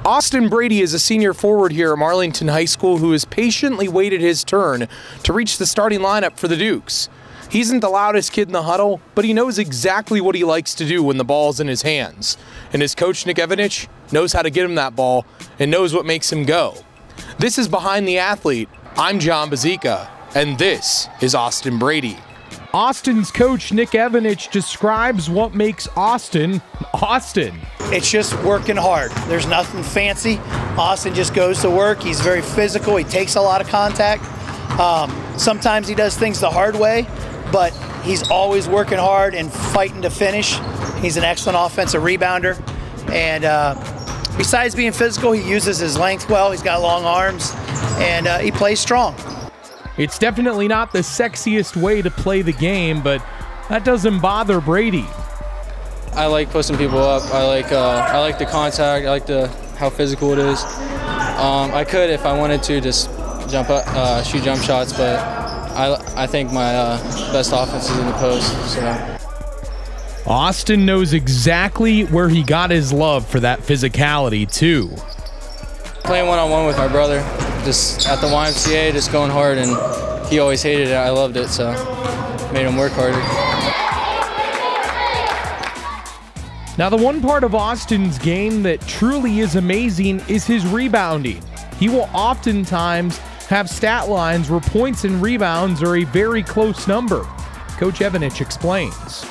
Austin Brady is a senior forward here at Marlington High School who has patiently waited his turn to reach the starting lineup for the Dukes. He isn't the loudest kid in the huddle, but he knows exactly what he likes to do when the ball's in his hands. And his coach, Nick Evanich, knows how to get him that ball and knows what makes him go. This is Behind the Athlete. I'm Jon Bozeka, and this is Austin Brady. Austin's coach, Nick Evanich, describes what makes Austin, Austin. It's just working hard. There's nothing fancy. Austin just goes to work. He's very physical. He takes a lot of contact. Sometimes he does things the hard way, but he's always working hard and fighting to finish. He's an excellent offensive rebounder. And besides being physical, he uses his length well. He's got long arms, and he plays strong. It's definitely not the sexiest way to play the game, but that doesn't bother Brady. I like posting people up. I like the contact. I like how physical it is. I could, if I wanted to, just jump up, shoot jump shots, but I think my best offense is in the post. So. Austin knows exactly where he got his love for that physicality too. Playing one-on-one with my brother, just at the YMCA, just going hard, and he always hated it. I loved it, so made him work harder. Now, the one part of Austin's game that truly is amazing is his rebounding. He will oftentimes have stat lines where points and rebounds are a very close number. Coach Evanich explains.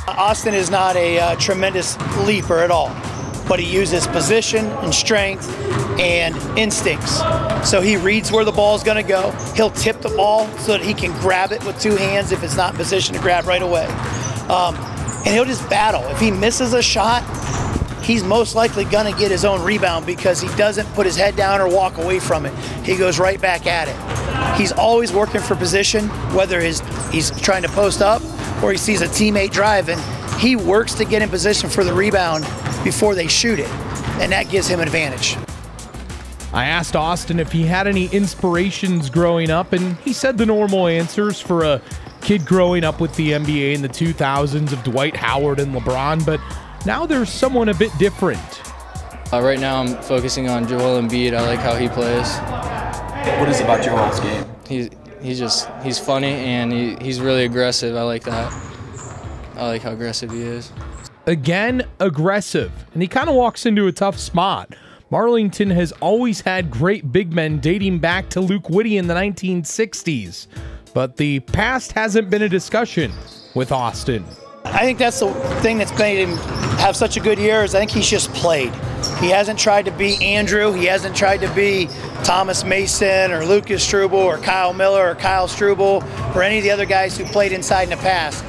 Austin is not a tremendous leaper at all, but he uses position and strength and instincts. So he reads where the ball is going to go. He'll tip the ball so that he can grab it with two hands if it's not in position to grab right away. And he'll just battle. If he misses a shot, he's most likely going to get his own rebound because he doesn't put his head down or walk away from it. He goes right back at it. He's always working for position, whether he's trying to post up or he sees a teammate driving. He works to get in position for the rebound before they shoot it, and that gives him an advantage. I asked Austin if he had any inspirations growing up, and he said the normal answers for a kid growing up with the NBA in the 2000s of Dwight Howard and LeBron, but now there's someone a bit different. Right now I'm focusing on Joel Embiid. I like how he plays. What is it about Joel's game? He's funny, and he's really aggressive. I like that. I like how aggressive he is. Again, aggressive, and he kind of walks into a tough spot. Marlington has always had great big men dating back to Luke Whitty in the 1960s, but the past hasn't been a discussion with Austin. I think that's the thing that's made him have such a good year is I think he's just played. He hasn't tried to be Andrew. He hasn't tried to be Thomas Mason or Lucas Struble or Kyle Miller or Kyle Struble or any of the other guys who played inside in the past.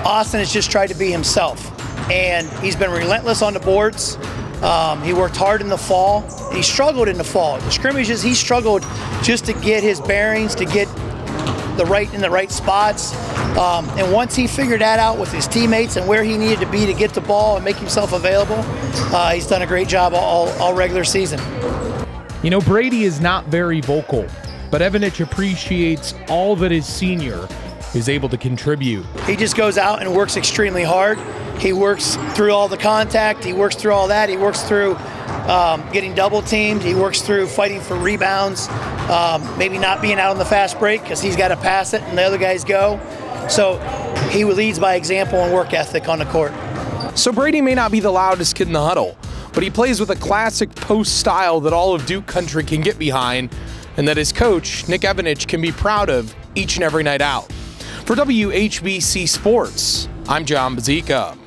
Austin has just tried to be himself, and he's been relentless on the boards. He worked hard in the fall. He struggled in the fall. The scrimmages, he struggled just to get his bearings, to get in the right spots. And once he figured that out with his teammates and where he needed to be to get the ball and make himself available, he's done a great job all regular season. You know, Brady is not very vocal, but Evanich appreciates all that his senior is able to contribute. He just goes out and works extremely hard. He works through all the contact. He works through all that. He works through getting double teamed. He works through fighting for rebounds, maybe not being out on the fast break because he's got to pass it and the other guys go. So he leads by example and work ethic on the court. So Brady may not be the loudest kid in the huddle, but he plays with a classic post style that all of Duke country can get behind, and that his coach, Nick Evanich, can be proud of each and every night out. For WHBC Sports, I'm Jon Bozeka.